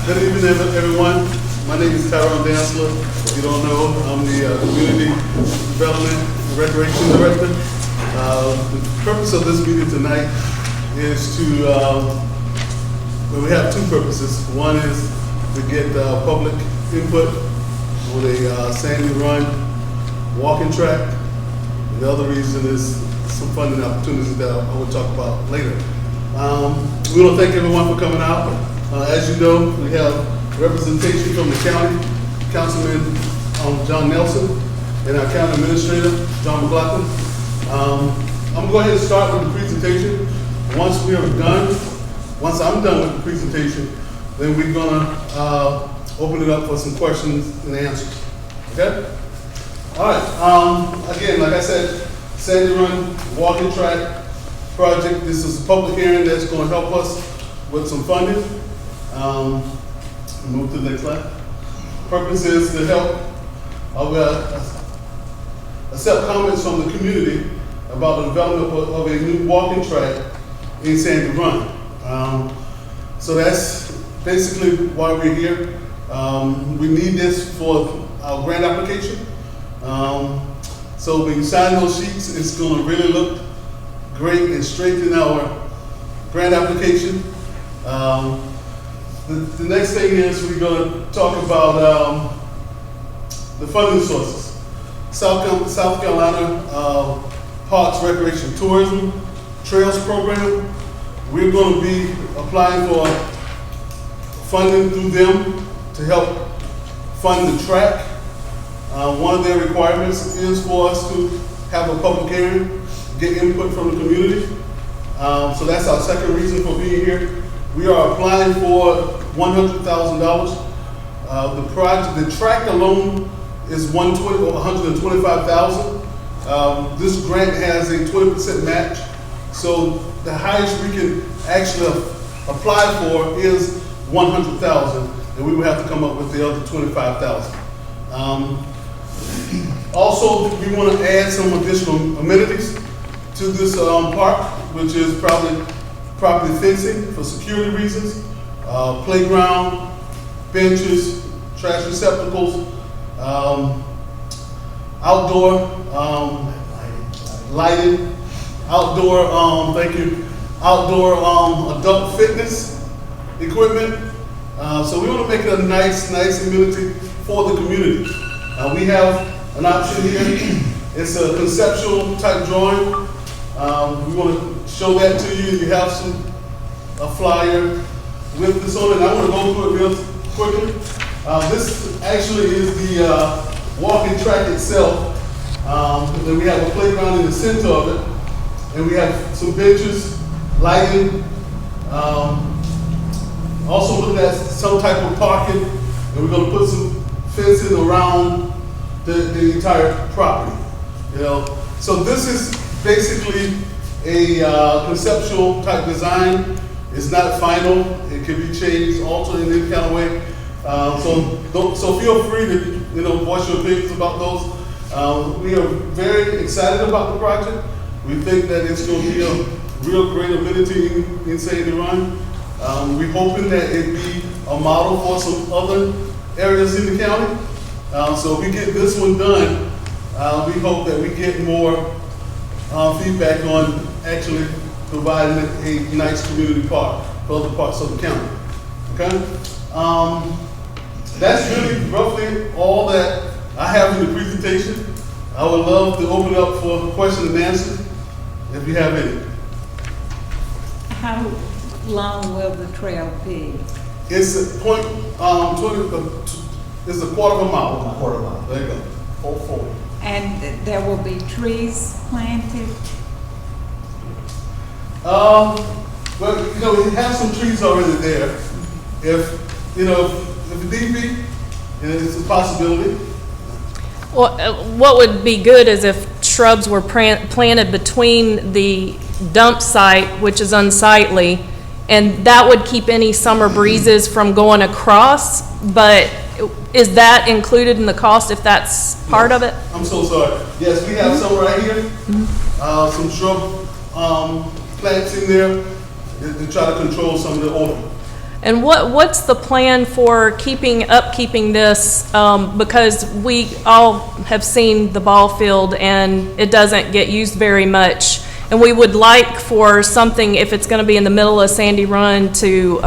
Good evening, everyone. My name is Tyrone Dantzler. If you don't know, I'm the Community Development and Recreation Director. The purpose of this meeting tonight is to, well, we have two purposes. One is to get public input on a sandy run walking track. And the other reason is some funding opportunities that I will talk about later. We want to thank everyone for coming out. As you know, we have representation from the county, Councilman John Nelson, and our county administrator, John McLaughlin. I'm going to go ahead and start with the presentation. Once I'm done with the presentation, then we're going to open it up for some questions and answers. Okay? All right. Again, like I said, Sandy Run Walking Track Project. This is a public hearing that's going to help us with some funding. Move to the next slide. Purpose is to help accept comments from the community about the development of a new walking track in Sandy Run. So that's basically why we're here. We need this for our grant application. So when you sign those sheets, it's going to really look great and strengthen our grant application. The next thing is we're going to talk about the funding sources. South Carolina Parks, Recreation, Tourism, Trails Program. We're going to be applying for funding through them to help fund the track. One of their requirements is for us to have a public hearing, get input from the community. So that's our second reason for being here. We are applying for $100,000. The track alone is $125,000. This grant has a 20% match. So the highest we can actually apply for is $100,000, and we will have to come up with the other $25,000. Also, we want to add some additional amenities to this park, which is property fencing for security reasons, playground, benches, trash receptacles, outdoor lighting, outdoor adult fitness equipment. So we want to make it a nice amenity for the community. We have an option here. It's a conceptual type drawing. We want to show that to you. You have a flyer with this on it. I want to go through it real quickly. This actually is the walking track itself. Then we have a playground in the center of it, and we have some benches, lighting. Also looking at some type of parking, and we're going to put some fencing around the entire property. So this is basically a conceptual type design. It's not final. It can be changed, altered in any kind of way. So feel free to voice your opinions about those. We are very excited about the project. We think that it's going to be a real great amenity in Sandy Run. We're hoping that it be a model for some other areas in the county. So if we get this one done, we hope that we get more feedback on actually providing a nice community park for other parts of the county. Okay? That's really roughly all that I have in the presentation. I would love to open it up for questions and answers if you have any. How long will the trail be? It's a it's a quarter of a mile. A quarter mile. There you go. 440. And there will be trees planted? Well, we have some trees already there. If it need be, it's a possibility. Well, what would be good is if shrubs were planted between the dump site, which is unsightly, and that would keep any summer breezes from going across. But is that included in the cost if that's part of it? I'm so sorry. Yes, we have some right here. Some shrub plants in there to try to control some of the odor. And what's the plan for upkeeping this? Because we all have seen the ball field and it doesn't get used very much. And we would like for something, if it's going to be in the middle of Sandy Run, to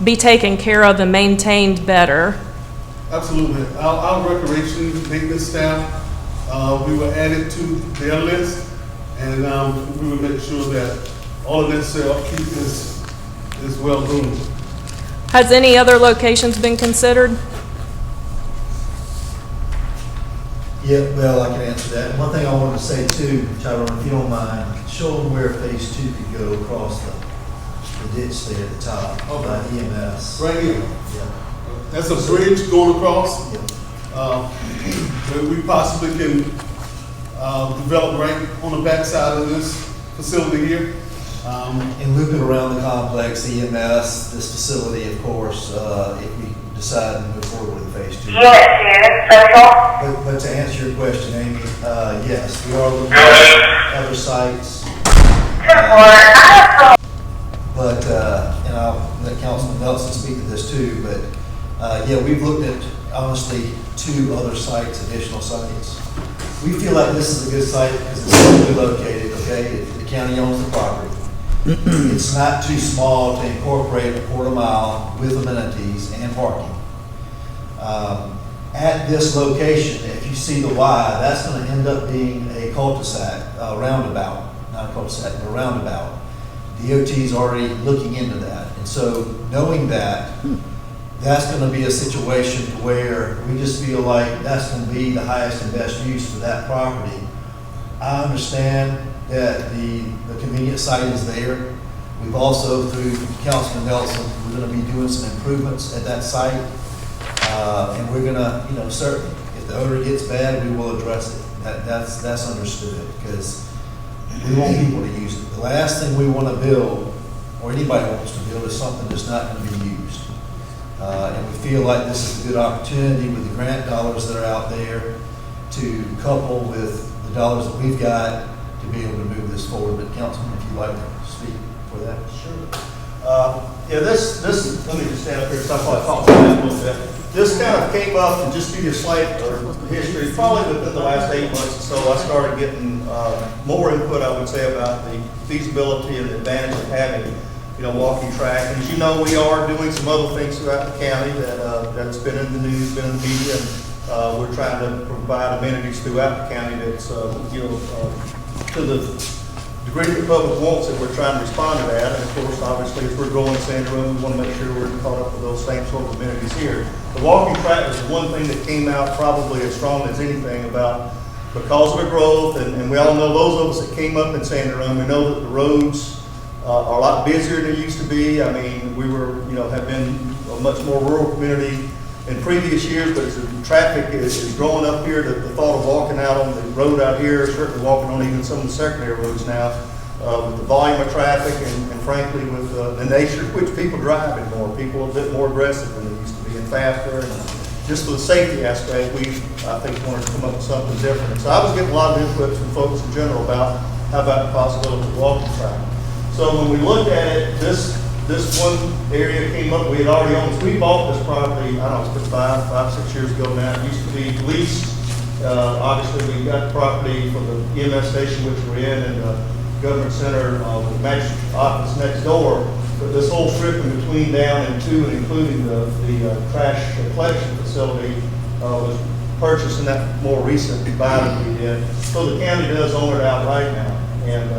be taken care of and maintained better. Absolutely. Our recreation maintenance staff, we will add it to their list, and we will make sure that all of this upkeep is well groomed. Has any other locations been considered? Yeah, well, I can answer that. One thing I wanted to say too, Tyrone, if you don't mind, show them where phase 2 could go across the ditch there at the top, by EMS. Right here. Yeah. That's a bridge going across. Yeah. That we possibly can develop right on the backside of this facility here. And loop it around the complex, EMS, this facility, of course, if we decide to move forward with phase 2. But to answer your question, Amy, yes, we are looking at other sites. But, and I'll let Councilman Nelson speak to this too, but, yeah, we've looked at, honestly, 2 other sites, additional sites. We feel like this is a good site because it's centrally located, okay? The county owns the property. It's not too small to incorporate a quarter mile with amenities and parking. At this location, if you see the Y, that's going to end up being a cul-de-sac, roundabout, not a cul-de-sac, but a roundabout. DOT is already looking into that. And so knowing that, that's going to be a situation where we just feel like that's going to be the highest and best use for that property. I understand that the convenient site is there. We've also, through Councilman Nelson, we're going to be doing some improvements at that site. And we're going to, certainly, if the odor gets bad, we will address it. That's understood because we want people to use it. The last thing we want to build, or anybody wants to build, is something that's not going to be used. And we feel like this is a good opportunity with the grant dollars that are out there to couple with the dollars that we've got to be able to move this forward. But Councilman, if you'd like to speak for that. Sure. Yeah, this, let me just stand up here so I probably talk about that a little bit. This kind of came up, and just to give you a slight history, probably within the last 8 months or so, I started getting more input, I would say, about the feasibility and the advantage of having, walking track. And as you know, we are doing some other things throughout the county that's been in the news, been in the media, and we're trying to provide amenities throughout the county that's, to the degree the public wants it, we're trying to respond to that. And of course, obviously, as we're growing Sandy Run, we want to make sure we're caught up with those same sort of amenities here. The walking track was the one thing that came out probably as strong as anything about because of the growth, and we all know those of us that came up in Sandy Run, we know that the roads are a lot busier than they used to be. I mean, we were, have been a much more rural community in previous years, but as the traffic is growing up here, the thought of walking out on the road out here, certainly walking on even some of the secondary roads now, with the volume of traffic and frankly with the nature of which people drive it more. People are a bit more aggressive than they used to be and faster. And just for the safety aspect, we, I think, wanted to come up with something different. So I was getting a lot of input from folks in general about how about the possibility of walking track. So when we looked at it, this one area came up. We had already owned. So we bought this property, I don't know, it's been 6 years ago now. It used to be leased. Obviously, we got property for the EMS station, which we're in, and the government center, the magistrate office next door. But this whole strip in between down and two, and including the trash collection facility, was purchased in that more recent buy that we did. So the county does own it outright now. And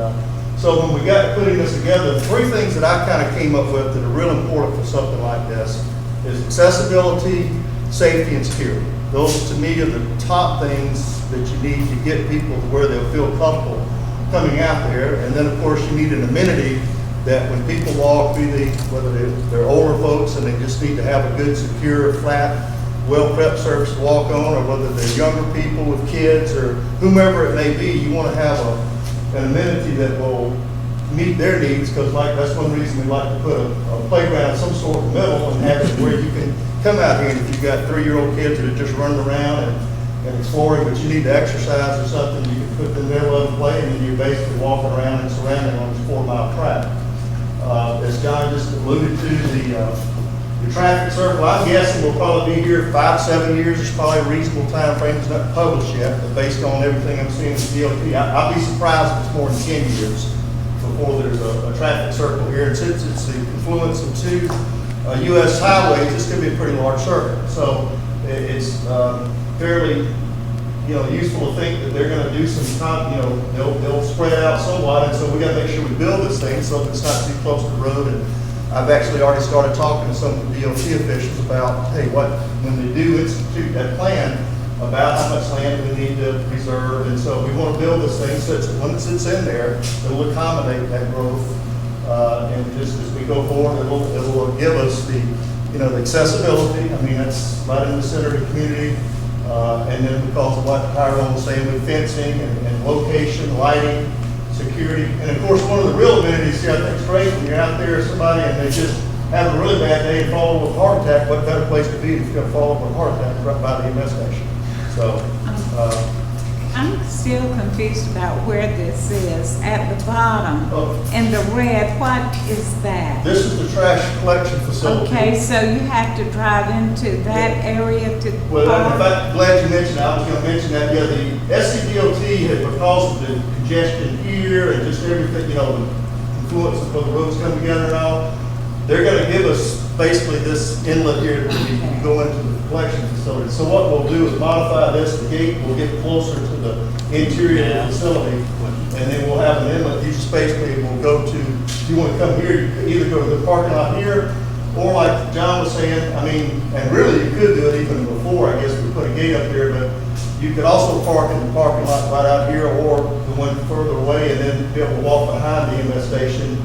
so when we got putting this together, 3 things that I kind of came up with that are real important for something like this is accessibility, safety, and security. Those to me are the top things that you need to get people to where they'll feel comfortable coming out there. And then of course you need an amenity that when people walk, whether they're older folks and they just need to have a good, secure, flat, well-prepped surface to walk on, or whether they're younger people with kids or whomever it may be, you want to have an amenity that will meet their needs, because that's one reason we like to put a playground, some sort of middle, and have it where you can come out here, and if you've got 3-year-old kids that are just running around and exploring, but you need to exercise or something, you can put them there, let them play, and then you're basically walking around and surrounding on this 4-mile track. As John just alluded to, the traffic circle, I'm guessing we'll probably be here 5-7 years. It's probably a reasonable time frame. It's not published yet, but based on everything I'm seeing in the DOT, I'll be surprised if it's more than 10 years before there's a traffic circle here. And since it's the confluence of two U.S. highways, it's going to be a pretty large circle. So it's fairly, useful to think that they're going to do some time, they'll spread out somewhat. And so we got to make sure we build this thing so that it's not too close to the road. And I've actually already started talking to some of the DOT officials about, hey, when they do institute that plan, about how much land we need to preserve. And so we want to build this thing such that once it's in there, it'll accommodate that growth. And just as we go forward, it'll give us the accessibility. I mean, that's right in the center of the community. And then because of what Tyrone was saying with fencing and location, lighting, security. And of course, one of the real amenities here, I think it's great when you're out there with somebody and they just have a really bad day and fall over with a heart attack. What better place to be if you're going to fall over with a heart attack right by the EMS station? So, I'm still confused about where this is. At the bottom, in the red, what is that? this is the trash collection facility. Okay, so you have to drive into that area to Well, in park? fact, glad you mentioned that. I was going to mention that. Yeah, the SCDOT had, because of the congestion here and just everything, the influence of the roads coming together and all, they're going to give us basically this inlet here that we can go into the collection facility. So what we'll do is modify this. The gate will get closer to the interior of the facility, and then we'll have an inlet. You just basically will go to, if you want to come here, you can either go to the parking lot here, or like John was saying, and really you could do it even before, I guess, we put a gate up here, but you could also park in the parking lot right out here, or the one further away, and then be able to walk behind the EMS station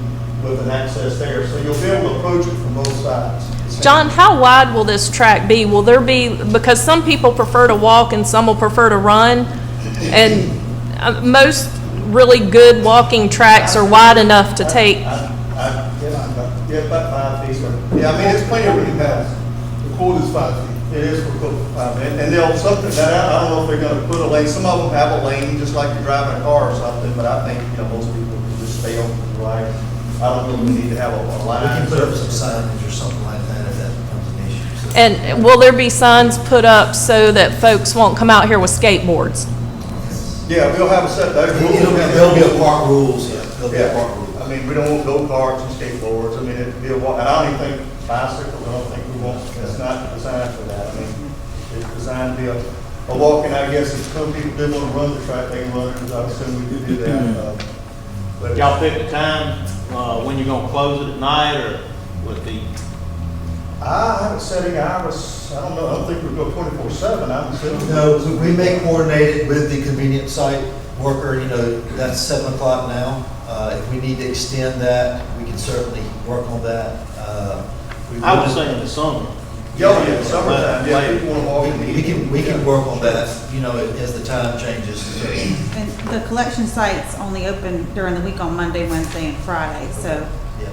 with an access there. So you'll be able to approach it from both sides. John, how wide will this track be? Will there be, because some people prefer to walk and some will prefer to run, and most really good walking tracks are wide enough to take. Yeah, about 5 feet. Yeah, it's plenty of room to pass. The quote is 5 feet. It is for code 5, and they'll something that I don't know if they're going to put a lane. Some of them have a lane, just like you're driving a car or something. But I think most people can just stay on the right. I don't know if we need to have a line. We can put up some signage or something like that if that becomes an issue. So- And will there be signs put up so that folks won't come out here with skateboards? Yeah, we'll have a set. There'll be a park rules, yeah. There'll be a park rules. We don't want go-karts and skateboards. It'd be a walk. And I don't even think bicycles, I don't think we want, it's not designed for that. It's designed to be a walk, and I guess if some people did want to run the track, they can run it, I assume we do that. But Y'all pick a time, when you're gonna close it at night, or with the, I haven't set any hours. I don't know. I don't think we'll go 24/7. I'm assuming. No, we may coordinate it with the convenience site worker, that's 7 o'clock now. If we need to extend that, we can certainly work on that. I would say in the summer. Yeah, summertime. Yeah, people want to walk in the evening. We can work on that, as the time changes. And the collection site's only open during the week on Monday, Wednesday, and Friday, so. Yeah.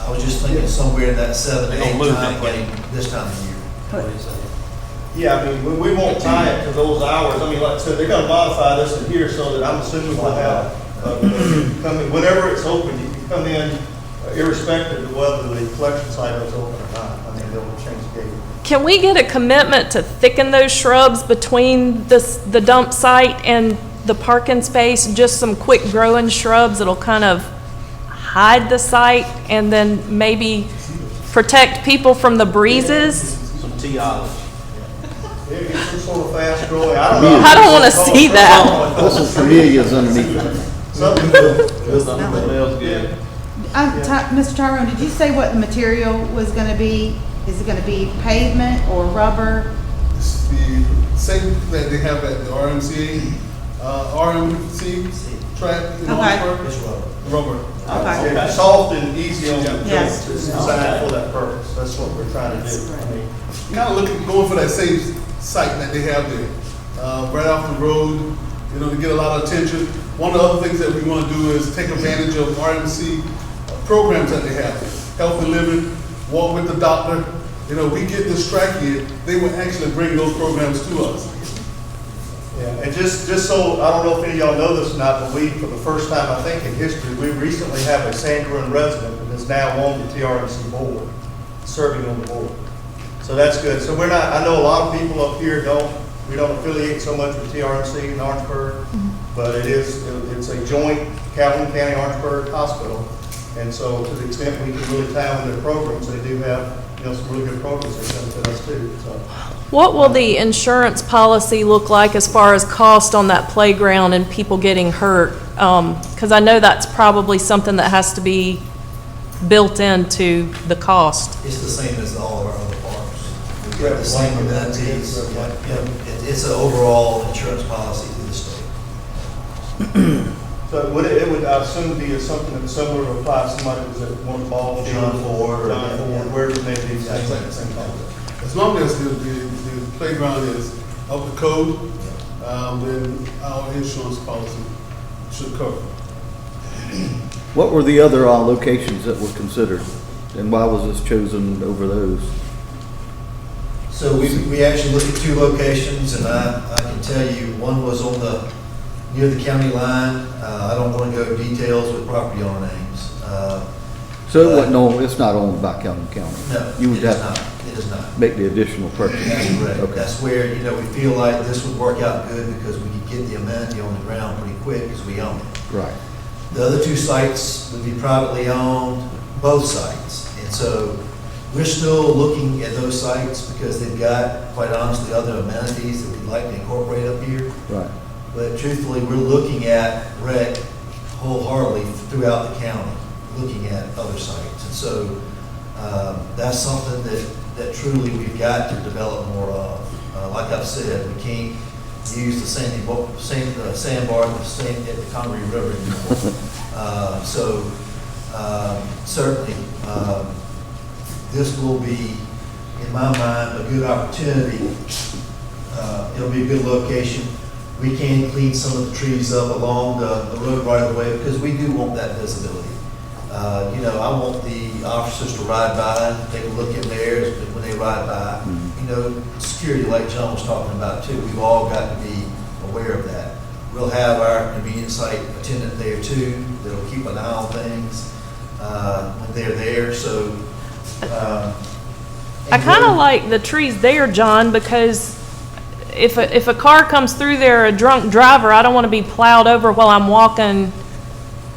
I was just thinking somewhere in that 7 to They 8 don't move time that frame this time of year. But- Yeah, we won't tie it to those hours. Like I said, they're gonna modify this in here so that I'm assuming we'll have, whenever it's open, you can come in irrespective of whether the collection site is open or not. They'll change the gate. Can we get a commitment to thicken those shrubs between the dump site and the parking space? Just some quick growing shrubs that'll kind of hide the site and then maybe protect people from the breezes? Some tea olives. Maybe some sort of fast growing, I don't know. I don't want to see that. Put some camellias underneath it. Something. Something else good. Mr. Tyrone, did you say what the material was gonna be? Is it gonna be pavement or rubber? It's the same that they have at the RMC track in Okay. Orangeburg. It's rubber. Rubber. Okay. Yeah, soft and easy on the joints. Yes. It's designed for that purpose. That's what we're trying to do. Kind of going for that same site that they have there, right off the road, to get a lot of attention. One of the other things that we want to do is take advantage of RMC programs that they have. Healthy living, walk with the doctor. We get this track here, they will actually bring those programs to us. Yeah, and just so, I don't know if any of y'all know this or not, but we, for the first time, I think in history, we recently have a San Bruin resident is now on the TRMC board, serving on the board. So that's good. So we're not, I know a lot of people up here we don't affiliate so much with TRMC in Orangeburg, but it's a joint Calhoun County Orangeburg hospital. And so to the extent we can really tie in their programs, they do have, some really good programs that benefit us too, so. What will the insurance policy look like as far as cost on that playground and people getting hurt? Because I know that's probably something that has to be built into the cost. It's the same as all of our other parks. We've got the same amenities. It's an overall insurance policy through the state. So it would, I assume, be something that's similar to apply to somebody who's at one of the ball fields. John Ford. Wherever it may be. Same thing. As long as the playground is up to code, then our insurance policy should cover. What were the other locations that were considered? And why was this chosen over those? So we actually looked at 2 locations, and I can tell you, one was near the county line. I don't want to go details with property owner names. So it wasn't on, it's not owned by Calhoun County? No, You would it is have not. It is not. to make the additional purchase? That's correct. Okay. That's where, we feel like this would work out good because we could get the amenity on the ground pretty quick because we own it. Right. The other 2 sites would be privately owned, both sites. And so we're still looking at those sites because they've got, quite honestly, other amenities that we'd like to incorporate up here. Right. But truthfully, we're looking at rec wholeheartedly throughout the county, looking at other sites. And so that's something that truly we've got to develop more of. Like I've said, we can't use the sandbar at the Congaree River anymore. So certainly this will be, in my mind, a good opportunity. It'll be a good location. We can clean some of the trees up along the road right away because we do want that visibility. I want the officers to ride by and take a look in there when they ride by. Security, like John was talking about too, we've all got to be aware of that. We'll have our convenience site attendant there too, that'll keep an eye on things when they're there, so. I kind of like the trees there, John, because if a car comes through there, a drunk driver, I don't want to be plowed over while I'm walking.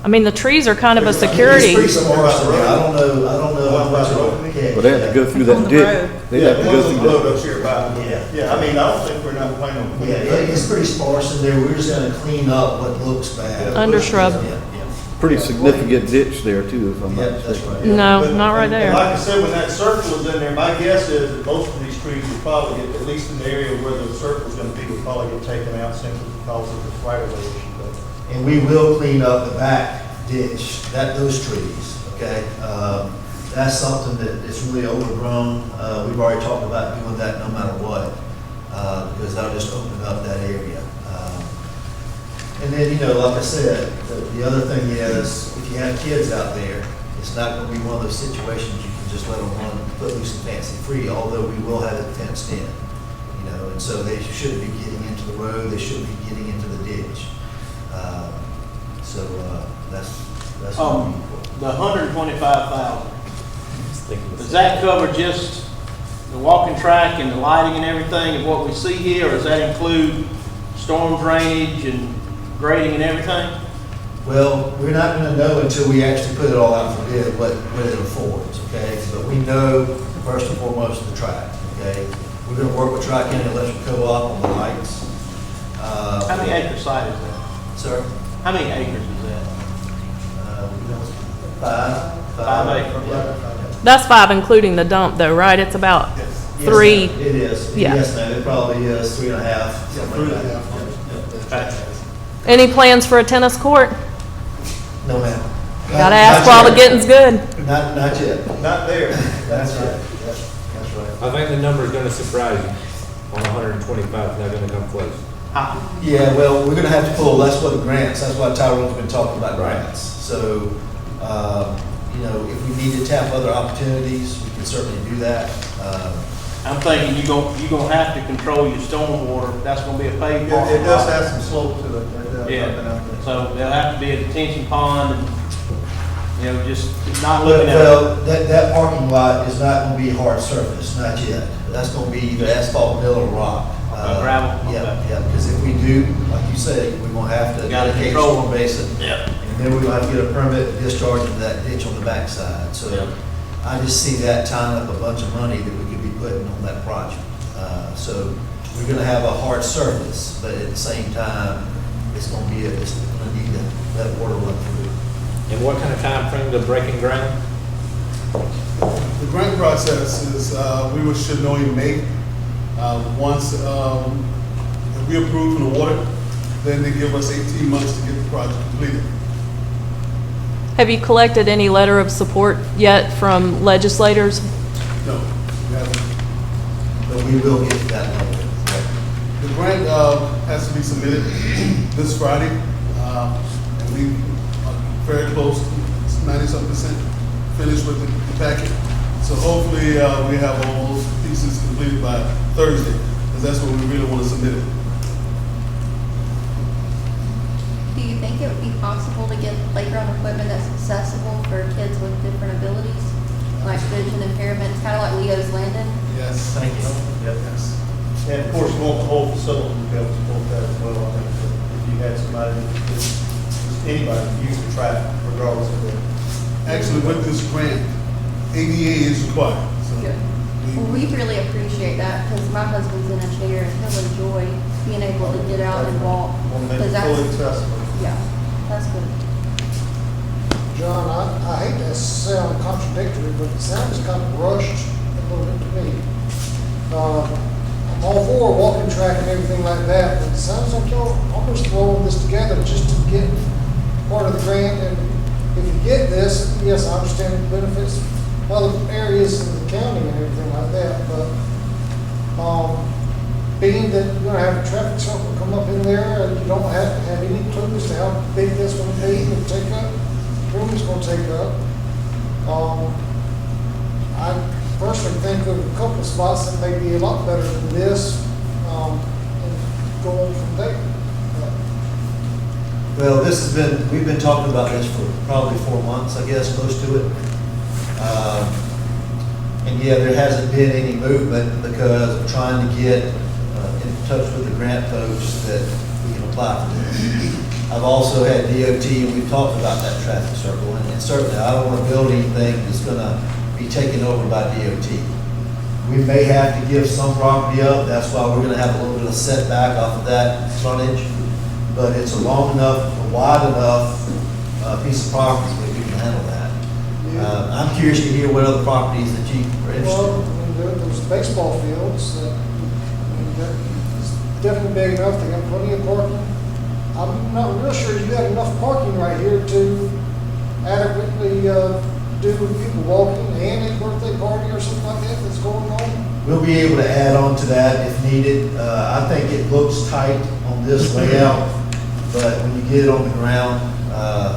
I mean, the trees are kind of a security. It's pretty sparse in there. I don't know how much of it. But they have to go through that ditch. They have to go through road that. up here by. Yeah. I mean, I don't think we're not planning on. Yeah, it's pretty sparse in there. We're just gonna clean up what looks bad. Under shrub. Yeah. Pretty significant ditch there too, if I'm Yeah, not that's mistaken. right. No, But- not right and there. Like I said, when that circle is in there, my guess is that most of these trees will probably get, at least in the area where the circle's gonna be, will probably get taken out simply because of the right of way issue. And we will clean up the back ditch, those trees, okay? That's something that is really overgrown. We've already talked about doing that no matter what, because that'll just open up that area. And then, like I said, the other thing is, if you have kids out there, it's not gonna be one of those situations you can just let them run footloose and fancy free, although we will have it fenced in, and so they shouldn't be getting into the road, they shouldn't be getting into the ditch. That's what we need for. The 125,000, does that cover just the walking track and the lighting and everything of what we see here, or does that include storm drainage and grading and everything? Well, we're not going to know until we actually put it all out for bid what it affords, okay? But we know, first and foremost, the track, okay? We're going to work with Tri-County Electric Co-op on the lights. How many acre site is that? Sir? How many acres is that? 5 acres. Yeah. That's 5 including the dump though, right? It's about Yes, 3. ma'am. It is. Yeah. Yes, ma'am. It probably is 3.5, something like that. Okay. Any plans for a tennis court? No, ma'am. Gotta ask while the getting's good. Not yet. Not there. That's right. That's right. I think the number's gonna surprise you on 125, it's not gonna come close. Yeah, well, we're gonna have to pull, that's what the grants, that's why Tyrone's been talking about grants. So, if we need to tap other opportunities, we can certainly do that. I'm thinking you're gonna have to control your stormwater. That's gonna be a paved It parking does lot. have some slope to it. Yeah, so there'll have to be a detention pond and You know, just not looking at it. Well, that parking lot is not gonna be hard surface, not yet. That's gonna be either asphalt, mill, or rock. Gravel? Yeah, Okay. yeah, because if we do, like you say, we're gonna have to Gotta dedicate a control. storm basin. Yeah. And then we're gonna have to get a permit to discharge into that ditch on the backside. So Yeah. I just see that tying up a bunch of money that we could be putting on that project. So we're gonna have a hard surface, but at the same time, it's gonna need to let water run through. And what kind of time frame to breaking ground? The grant process is, we should know in May. Once, if we approve from the water, then they give us 18 months to get the project completed. Have you collected any letter of support yet from legislators? No, we haven't. But we will get to that level. The grant has to be submitted this Friday, and we are very close, 90-something% finished with the packet. So hopefully, we have all those pieces completed by Thursday, because that's when we really want to submit it. Do you think it would be possible to get playground equipment that's accessible for kids with different abilities, like vision impairments, kind of like Leo's Landon? Yes. Thank you. Yes. And of course, we want the whole facility to be able to support that as well. I think that if you had somebody, just anybody can use the track regardless of their. Actually, with this grant, ADA is required. So Good. Well, we really appreciate that, because my husband's in a chair, and he'll enjoy being able to get out and walk. Want to make 'Cause it fully that's, accessible. yeah, that's good. John, I hate to sound contradictory, but it sounds kind of rushed a little bit to me. I'm all for a walking track and everything like that, but it sounds like y'all almost throwing this together just to get part of the grant. And if you get this, yes, I understand it benefits other areas in the county and everything like that, but being that you're gonna have a traffic circle come up in there, and you don't have any clue as to how big that's gonna be and take up, room it's gonna take up. I personally think of a couple of spots that may be a lot better than this, and go on from there. Well, we've been talking about this for probably 4 months, I guess, close to it. And yeah, there hasn't been any movement because of trying to get in touch with the grant folks that we can apply for this. I've also had DOT, and we've talked about that traffic circle, and certainly I don't want to build anything that's gonna be taken over by DOT. We may have to give some property up, that's why we're gonna have a little bit of setback off of that frontage, but it's a long enough, a wide enough piece of property that we can handle that. I'm curious to hear what other properties that you are interested Well, in. there's baseball fields that, it's definitely big enough, they got plenty of parking. I'm not real sure you have enough parking right here to adequately do people walking and a birthday party or something like that that's going on. We'll be able to add on to that if needed. I think it looks tight on this layout, but when you get it on the ground,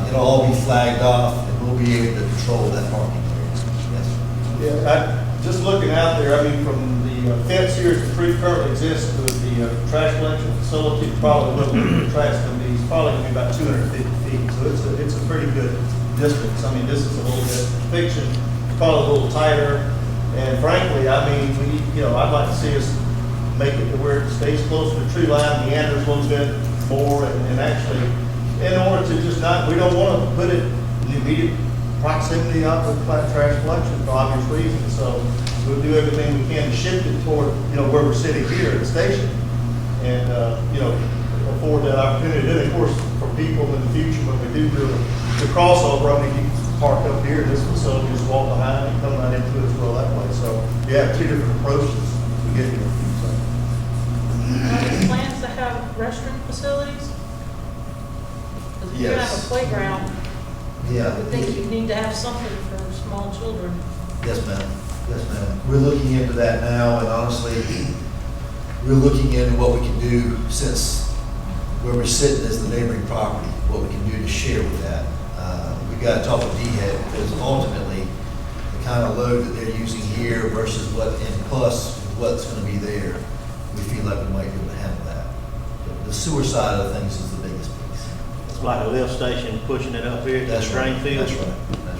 it'll all be flagged off, and we'll be able to control that parking area. Yes. Yeah, just looking out there, I mean, from the fence here as the tree currently exists to the trash collection facility, probably what the trash is going to be, it's probably going to be about 250 feet. So it's a pretty good distance. I mean, this is a little bit fiction, probably a little tighter. And frankly, I mean, I'd like to see us make it to where it stays close to the tree line, meanders a little bit more, and actually, in order to just we don't want to put it in the immediate proximity of the trash collection for obvious reasons. So we'll do everything we can to shift it toward, where we're sitting here at the station, and, afford that opportunity. Then, of course, for people in the future, when we do the crossover, I mean, you can park up here in this facility, just walk behind and come right into it as well that way. So you have two different approaches to get here. Are there plans to have restroom facilities? Because if you're gonna have a Yes. playground, I Yeah. would think you need to have something for small children. Yes, ma'am. Yes, ma'am. We're looking into that now, and honestly, we're looking into what we can do since where we're sitting as the neighboring property, what we can do to share with that. We got to talk with DHEC, because ultimately, the kind of load that they're using here versus and plus what's going to be there, we feel like we might be able to handle that. The sewer side of things is the biggest piece. It's like a lift station pushing it up here to the That's right. drain field. That's right. That's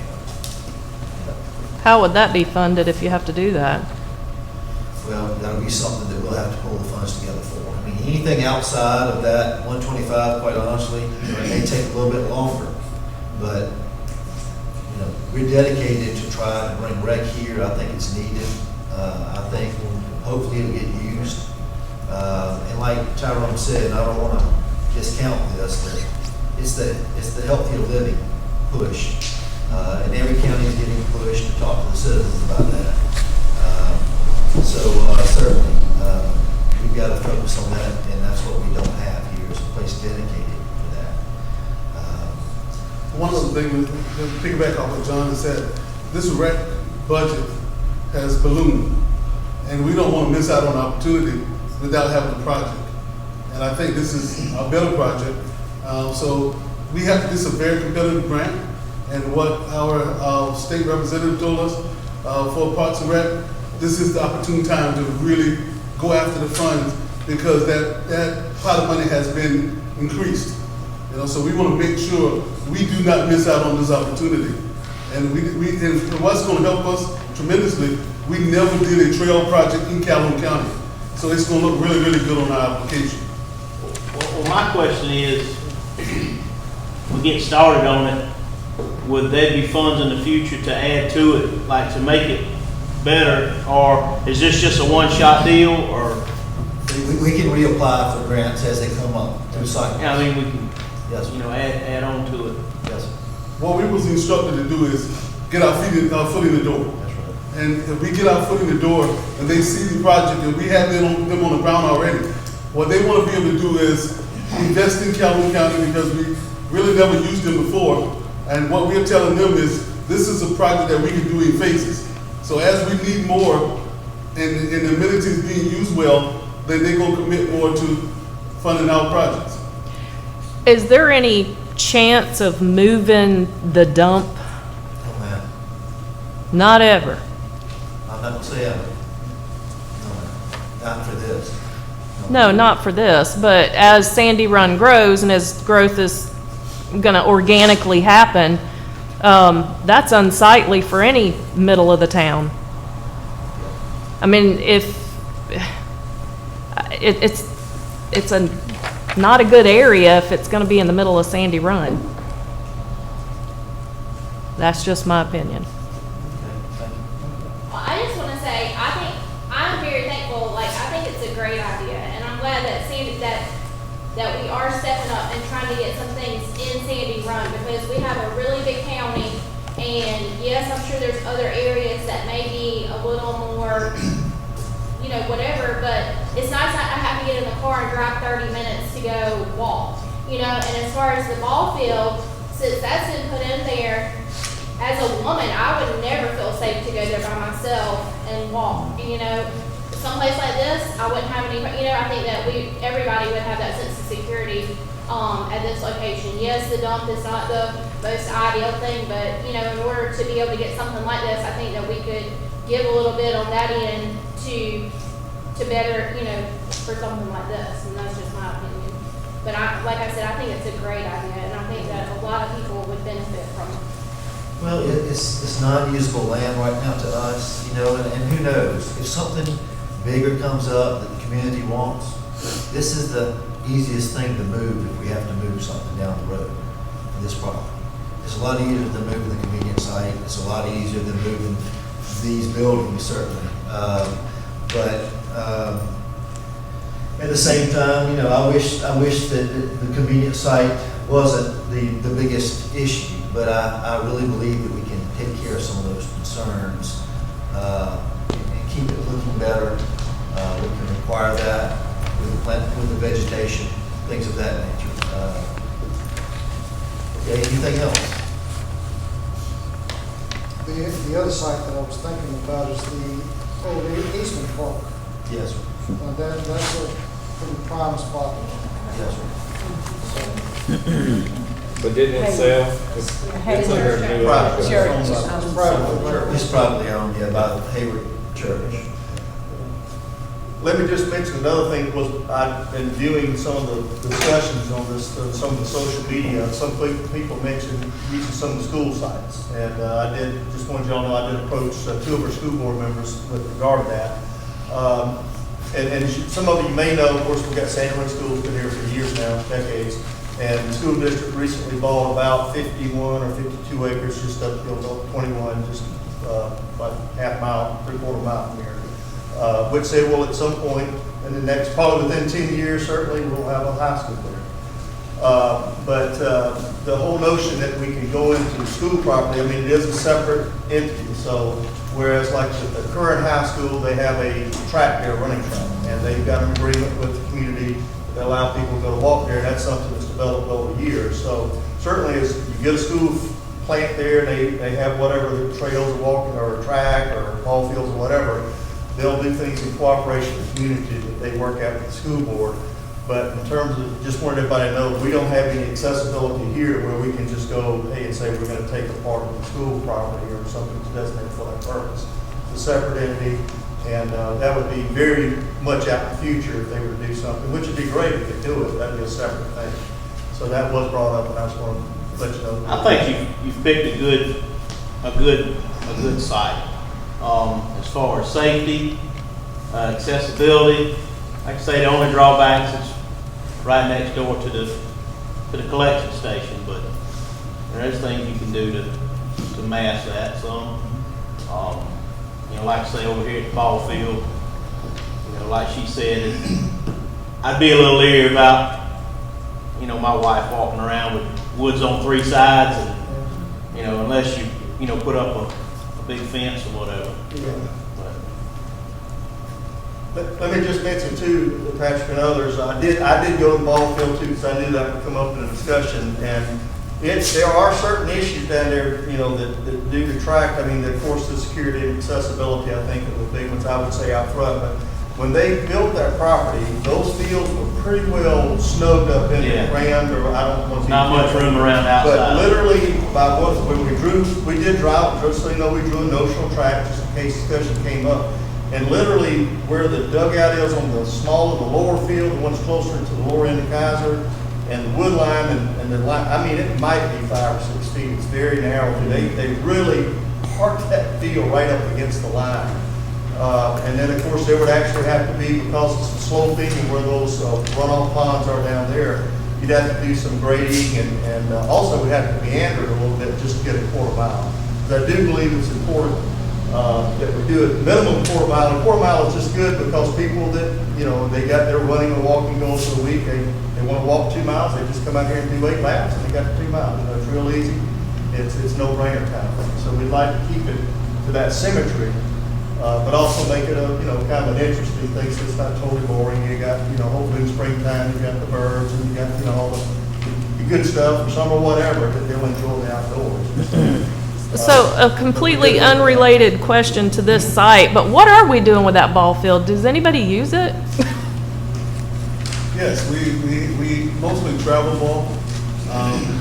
How would that be funded if you have to do that? Well, that'll be something that we'll have to pull the funds together for. I mean, anything outside of that 125, quite honestly, it may take a little bit longer. But, we're dedicated to try to bring rec here. I think it's needed. I think hopefully it'll get used. And like Tyrone said, I don't want to discount this, but it's the healthier living push. And every county is getting pushed to talk to the citizens about that. Certainly, we've got to focus on that, and that's what we don't have here, is a place dedicated to that. One of the things, to piggyback off what John has said, this rec budget has ballooned, and we don't want to miss out on opportunity without having a project. And I think this is a better project. So we have, this is a very competitive grant, and what our state representative told us for Parks and Rec, this is the opportune time to really go after the funds, because that pot of money has been increased. So we want to make sure we do not miss out on this opportunity. And and what's going to help us tremendously, we never did a trail project in Calhoun County. So it's going to look really, really good on our application. Well, my question is, we get started on it, would there be funds in the future to add to it, like to make it better, or is this just a one-shot deal, or? We can reapply for grants as they come up through cycles. Yeah, I mean, we can, Yes. add on to it. Yes. What we was instructed to do is get our foot in the door. That's right. And if we get our foot in the door and they see the project, and we have them on the ground already, what they want to be able to do is invest in Calhoun County, because we really never used them before. And what we're telling them is, this is a project that we can do in phases. So as we need more and the amenities being used well, then they're going to commit more to funding our projects. Is there any chance of moving the dump? Oh, man. Not ever. I'm not going to say ever. No, ma'am. Not for this. No, not for this, but as Sandy Run grows and as growth is going to organically happen, that's unsightly for any middle of the town. I mean, if it's a not a good area if it's going to be in the middle of Sandy Run. That's just my opinion. Well, I just want to say, I'm very thankful, I think it's a great idea, and I'm glad that that we are stepping up and trying to get some things in Sandy Run, because we have a really big county, and yes, I'm sure there's other areas that may be a little more, whatever, but it's nice not to have to get in the car and drive 30 minutes to go walk, and as far as the ball field, since that's been put in there, as a woman, I would never feel safe to go there by myself and walk, someplace like this, I wouldn't have any, I think that everybody would have that sense of security, at this location. Yes, the dump is not the most ideal thing, but, in order to be able to get something like this, I think that we could give a little bit on that end to better, for something like this, and that's just my opinion. But like I said, I think it's a great idea, and I think that a lot of people would benefit from it. Well, it's non-usable land right now to us, and who knows? If something bigger comes up that the community wants, this is the easiest thing to move if we have to move something down the road for this property. It's a lot easier than moving the convenience site. It's a lot easier than moving these buildings, certainly. But at the same time, I wish that the convenience site wasn't the biggest issue, but I really believe that we can take care of some of those concerns and keep it looking better. We can require that with the vegetation, things of that nature. Okay, anything else? The other site that I was thinking about is the old Eastman Park. Yes, sir. That's a pretty prime spot. Yes, sir. But didn't it sell? It's under new Private. It's privately owned. It's privately owned, by the Hayward Church. Let me just mention another thing, was I've been viewing some of the discussions on this, some of the social media. Some people mentioned using some of the school sites. And just wanted y'all to know, I did approach 2 of our school board members with regard to that. And some of you may know, of course, we've got Sandy Run School's been here for years now, decades. And the school district recently bought about 51 or 52 acres, just up, 21, just about half mile, 3/4 mile from here. Which they will at some point in the next, probably within 10 years, certainly we'll have a high school there. But the whole notion that we can go into the school property, I mean, it is a separate entity. So whereas like the current high school, they have a track there, running track, and they've got an agreement with the community that allow people to go walk there. That's something that's developed over years. So certainly as you get a school plant there, they have whatever the trails are walking, or a track, or ball fields, or whatever. They'll do things in cooperation with the community that they work out with the school board. But in terms of, just wanted everybody to know, we don't have any accessibility here where we can just go, hey, and say we're going to take a part of the school property or something that's designated for that purpose. It's a separate entity, and that would be very much out in the future if they were to do something, which would be great if they do it. That'd be a separate thing. So that was brought up, and I just want to let you know. I think you've picked a good site. As far as safety, accessibility, like I say, the only drawbacks is right next door to the collection station, but there's things you can do to mask that some. Like I say, over here at the ball field, like she said, I'd be a little leery about, my wife walking around with woods on 3 sides, and unless you put up a big fence or whatever. Yeah. Let me just mention too, Patrick and others, I did go to the ball field too, because I knew that would come up in a discussion, and there are certain issues down there, that do detract. I mean, of course, the security and accessibility, I think, are the big ones I would say out front. But when they built that property, those fields were pretty well snugged up in there, crammed, or I don't want to. Not much room around outside. But literally, when we did drive, just so you know, we drew a notional track just in case discussion came up. And literally, where the dugout is on the lower field, the one's closer to the lower end of Kaiser, and the wood line and the line, I mean, it might be 5 or 6 feet. It's very narrow. They really parked that field right up against the line. And then, of course, there would actually have to be, because it's sloping and where those runoff ponds are down there, you'd have to do some grading, and also we'd have to meander it a little bit just to get a 1/4 mile. Because I do believe it's important that we do it minimum 1/4 mile. And 1/4 mile is just good because people that, they got their running or walking going for the week, they want to walk 2 miles, they just come out here and do 8 laps, and they got the 2 miles. It's real easy. It's no-brainer kind of thing. So we'd like to keep it to that symmetry, but also make it a, kind of an interesting thing, so it's not totally boring. You got, hopefully in springtime, you got the birds, and you got, all the good stuff, or summer, whatever, that they'll enjoy the outdoors. So a completely unrelated question to this site, but what are we doing with that ball field? Does anybody use it? Yes, we mostly travel ball.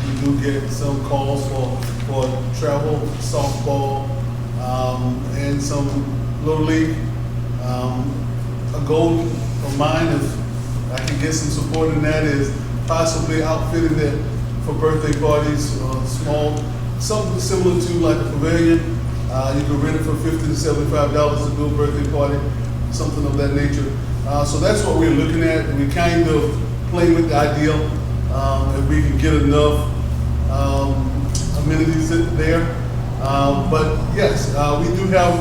We do get some calls for travel softball, and some little league. A goal of mine, if I can get some support in that, is possibly outfitting it for birthday parties, small, something similar to like a pavilion. You can rent it for $50 to $75 to do a birthday party, something of that nature. So that's what we're looking at. We kind of play with the idea if we can get enough amenities there. But yes, we do have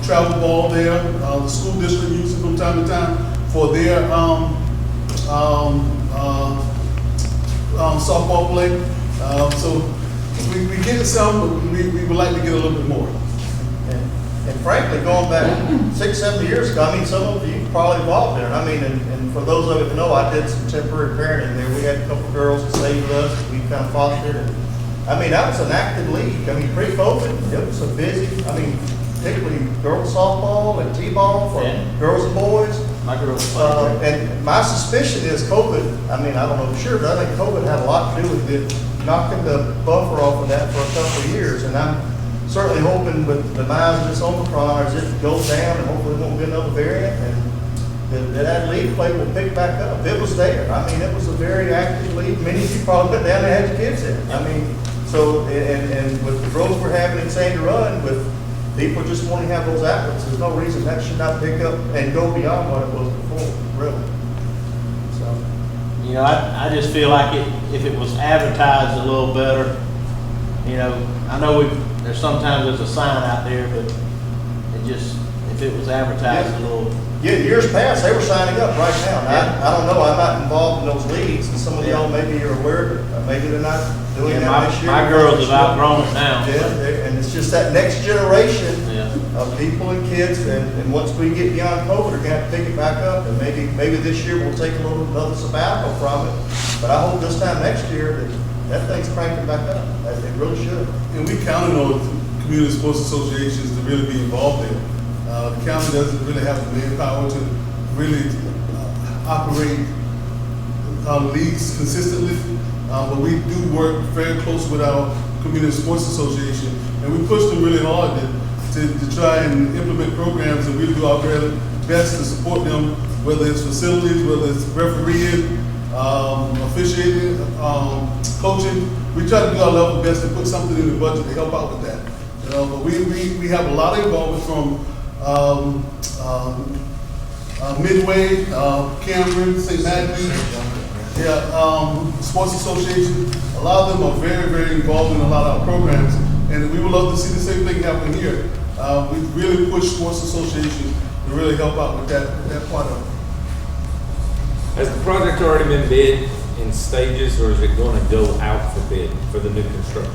travel ball there. The school district uses it from time to time for their softball play. So we get some, but we would like to get a little bit more. And frankly, going back 6-7 years ago, I mean, some of you probably involved in it. I mean, and for those of you who know, I did some temporary parenting there. We had a couple of girls that stayed with us. We kind of fostered it. I mean, that was an active league. I mean, pre-COVID, it was so busy. I mean, particularly girls softball and t-ball for girls and boys. My girls. And my suspicion is COVID, I mean, I don't know for sure, but I think COVID had a lot to do with it, knocking the buffer off of that for a couple of years. And I'm certainly hoping with the demise of this Omicron, as it goes down, and hopefully it won't be another variant, and that lead plate will pick back up. It was there. I mean, it was a very active lead. Many of you probably went down there and had your kids in. I mean, so, and with the growth we're having in Sandy Run, with people just wanting to have those outlets, there's no reason that should not pick up and go beyond what it was before, really. So, You know, I just feel like if it was advertised a little better, you know, I know there's sometimes there's a sign out there, but it just, if it was advertised a little. yeah, years past, they were signing up right now. And I don't know, I'm not involved in those leagues, and some of y'all maybe are aware of it, maybe they're not doing Yeah, that this year. my girls have outgrown it now. Yeah, and it's just that next generation Yeah. of people and kids, and once we get beyond COVID, we're gonna have to pick it back up, and maybe this year we'll take another sabbatical from it, but I hope this time next year that thing's cranking back up. It really should. And we counted on community sports associations to really be involved there. The county doesn't really have the manpower to really operate leagues consistently, but we do work very close with our community sports association, and we push them really hard to try and implement programs, and we do our very best to support them, whether it's facilities, whether it's refereeing, officiating, coaching. We try to do our level best to put something in the budget to help out with that. You know, but we have a lot of involvement from Midway, Cameron, St. Matthews, Sports Association. A lot of them are very, very involved in a lot of our programs, and we would love to see the same thing happen here. We really push Sports Association to really help out with that part of it. Has the project already been bid in stages, or is it going to go out for bid for the new construction?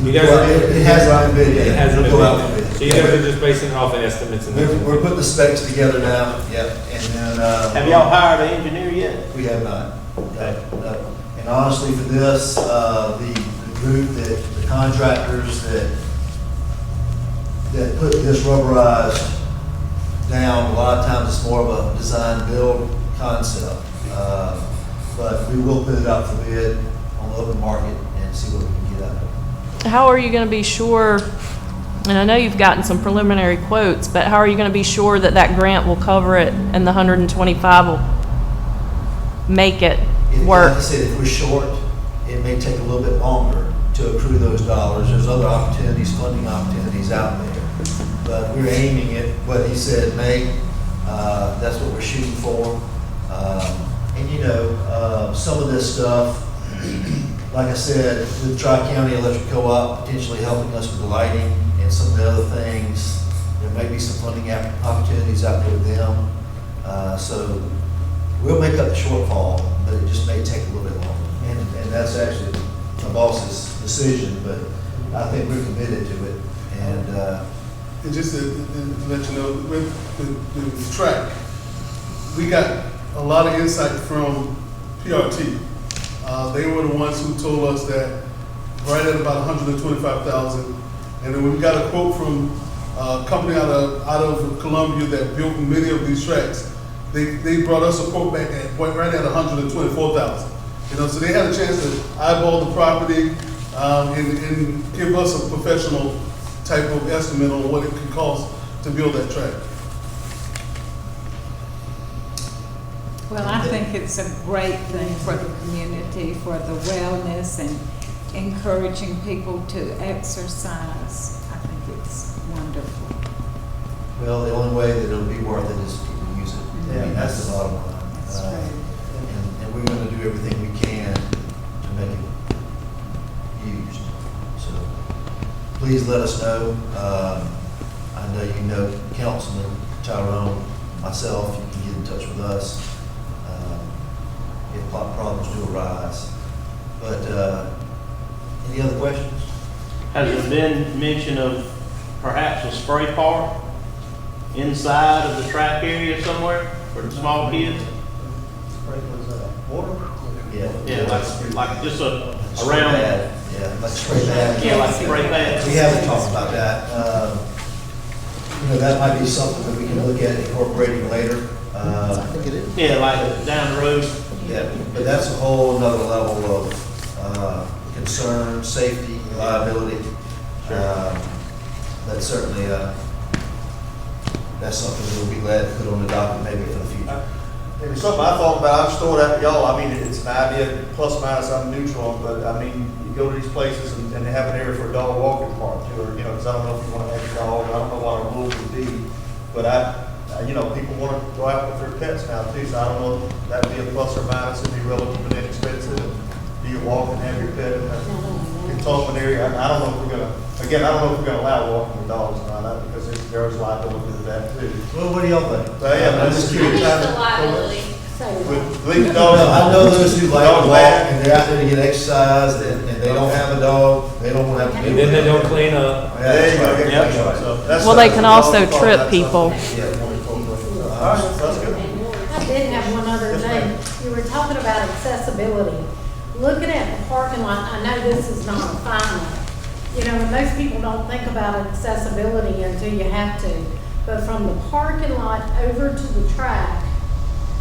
You guys are, It hasn't been bid yet. It hasn't It'll been go out for bid. bid. So you guys are just basing it off of estimates and We're putting the specs together now, yep, and then. Have y'all hired an engineer yet? We have not. No. And honestly, for this, the group the contractors that put this rubberized down, a lot of times it's more of a design build concept. But we will put it out for bid on the open market and see what we can get out of it. How are you going to be sure, and I know you've gotten some preliminary quotes, but how are you going to be sure that that grant will cover it and the 125 will make it work? Like I said, if we're short, it may take a little bit longer to accrue those dollars. There's other opportunities, funding opportunities out there. But we're aiming at what he said, May. That's what we're shooting for. And you know, some of this stuff, like I said, with Tri-County Electric Co-op potentially helping us with the lighting and some of the other things, there may be some funding opportunities out there with them. So we'll make up the shortfall, but it just may take a little bit longer. And that's actually my boss's decision, but I think we're committed to it. And just to let you know, with the track, we got a lot of insight from PRT. They were the ones who told us that right at about 125,000. And then we got a quote from a company out of Columbia that built many of these tracks. They brought us a quote back at right at 124,000. You know, so they had a chance to eyeball the property and give us a professional type of estimate on what it could cost to build that track. Well, I think it's a great thing for the community, for the wellness and encouraging people to exercise. I think it's wonderful. Well, the only way that it'll be worth it is if people use it. I mean, that's the bottom line. That's right. And we're going to do everything we can to make it used. So please let us know. I know you know Councilman Tyrone, myself, you can get in touch with us if problems do arise. But any other questions? Has there been mention of perhaps a spray park inside of the track area somewhere for the small kids? Water? Yeah. Yeah, like just Spray around. pad. Yeah, like spray pad. Yeah, like spray pads. We haven't talked about that. You know, that might be something that we can look at incorporating later. I think it is. Yeah, like down the road. Yeah, but that's a whole another level of concern, safety, reliability. That's certainly that's something we'll be glad to put on the docket maybe for the future. It was something I thought about, I'm just throwing it at y'all, I mean, it's an idea, plus or minus, I'm neutral on, but I mean, you go to these places and they have an area for a dog walking park too, or, you know, because I don't know if you want to have your dog, I don't know what our rules would be, but you know, people want to go out with their pets now too, so I don't know if that'd be a plus or minus, it'd be relatively inexpensive. You can walk and have your pet in a cantonment area. I don't know if we're gonna, again, I don't know if we're gonna allow walking with dogs or not, because there's liability to that too. Well, what do y'all think? But yeah, I'm just curious. There's a liability. With leaving dogs. I know those who like to Dog walk bag. and they're out there to get exercise and they don't have a dog, they don't want to have to. And then they don't clean up. Yeah, There you go. that's right. Yep. That's right. So that's Well, they what- can that's also what I trip thought, people. that's something. All right, that's good. I did have one other Yes, thing. ma'am. You were talking about accessibility. Looking at the parking lot, I know this is not a final. You know, and most people don't think about accessibility until you have to. But from the parking lot over to the track,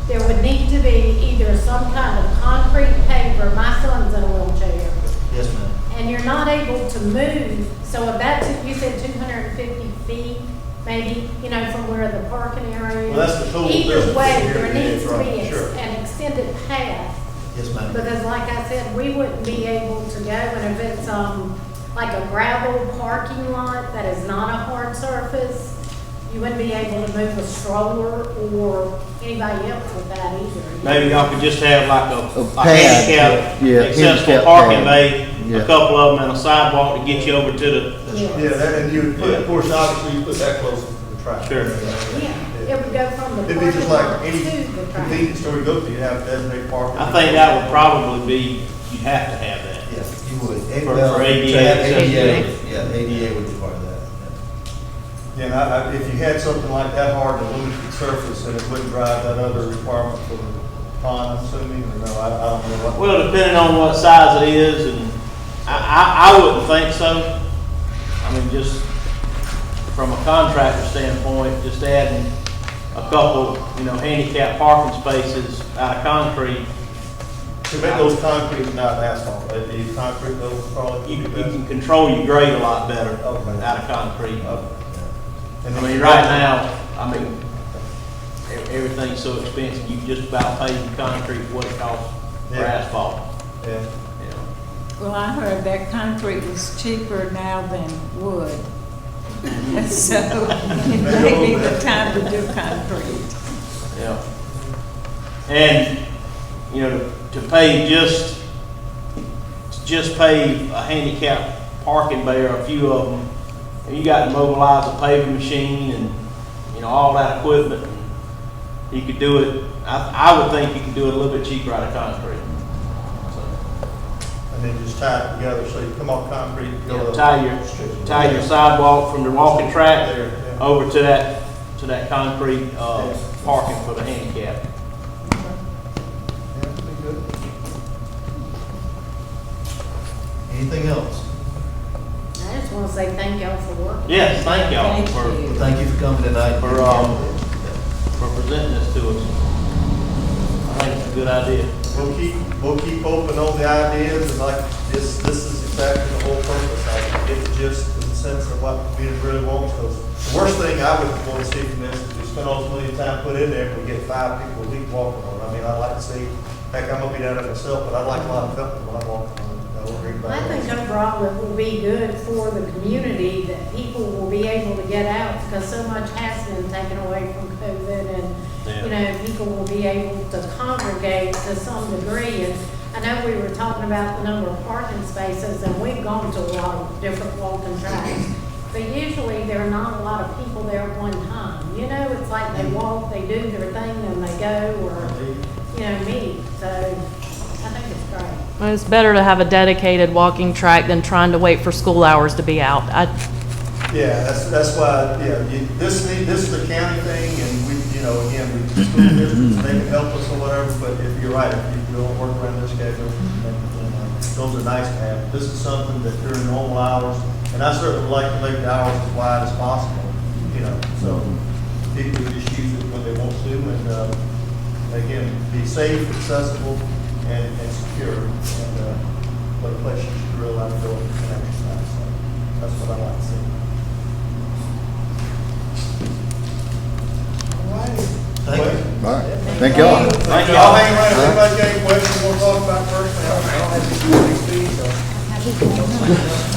there would need to be either some kind of concrete paver. My son's in a wheelchair. Yes, ma'am. And you're not able to move, so if that's, you said 250 feet, maybe, you know, from where the parking area is. Well, that's the total Either distance way, here, there needs to right, be sure. an extended path. Yes, ma'am. Because like I said, we wouldn't be able to go, and if it's, like a gravel parking lot that is not a hard surface, you wouldn't be able to move a stroller or anybody else with that either. Maybe y'all could just have like a pad, handicap, yeah, accessible handicap parking pad. bay, Yeah. a couple of them and a sidewalk to get you over to the, Yeah, that, and you would put, of course, obviously, you put that close to the track. Sure. Yeah, it would go from the It'd be parking just lot like to any the track. convenience store you go to, you have designated parking. I think that would probably be, you'd have to have that. Yeah, you would. For ADA to have accessibility. Yeah, ADA would be part of that. Yeah, and if you had something like that hard to limited surface, then it wouldn't drive that other requirement for the pond, I'm assuming, or no, I don't know what. Well, depending on what size it is, and I wouldn't think so. I mean, just from a contractor standpoint, just adding a couple, you know, handicap parking spaces out of concrete. To make those concrete, not asphalt, the concrete, those probably. You can control your grade a lot better Okay. out of concrete. Okay. I mean, right now, I mean, everything's so expensive, you just about pay the concrete what it costs for Yeah. asphalt. Yeah. You know. Well, I heard that concrete was cheaper now than wood. So it may be the time to do concrete. Yeah. And, you know, to pay just pay a handicap parking bay or a few of them, you got to mobilize a paving machine and, you know, all that equipment. You could do it, I would think you could do it a little bit cheaper out of concrete. And then just tie it together, so you come off concrete, go Yeah, to. tie your sidewalk from the walking track There, yeah. over to that concrete, parking for the handicap. Yeah, that'd be good. Anything else? I just want to say thank y'all for working. Yes, thank y'all Thank for, you. Well, thank you for coming tonight. for presenting this to us. I think it's a good idea. We'll keep open on the ideas, and like, this is exactly the whole purpose. I get the gist and sense of what the community really wants, because the worst thing I would want to see from this is we spend all this million time put in there, and we get 5 people a week walking on it. I mean, I'd like to see, heck, I'm gonna be down there myself, but I'd like a lot of company when I'm walking on it. I think overall it will be good for the community that people will be able to get out, because so much has been taken away from COVID, and, you know, people will be able to congregate to some degree. And I know we were talking about the number of parking spaces, and we've gone to a lot of different walking tracks, but usually there are not a lot of people there at one time. You know, it's like they walk, they do their thing, and they go, or, you know, meet. So I think it's great. Well, it's better to have a dedicated walking track than trying to wait for school hours to be out. Yeah, that's why, yeah, this is a county thing, and we, you know, again, we, school districts, they can help us or whatever, but if you're right, if you don't work around this schedule, then, those are nice to have. This is something that during normal hours, and I certainly would like to make the hours as wide as possible, you know, so people just use it when they want to, and, again, be safe, accessible, and secure, and, but a place you should really like to go and exercise, so that's what I like to see. Thank y'all. Thank y'all. Hang around, if anybody got any questions we'll talk about first. I don't have any speed, so.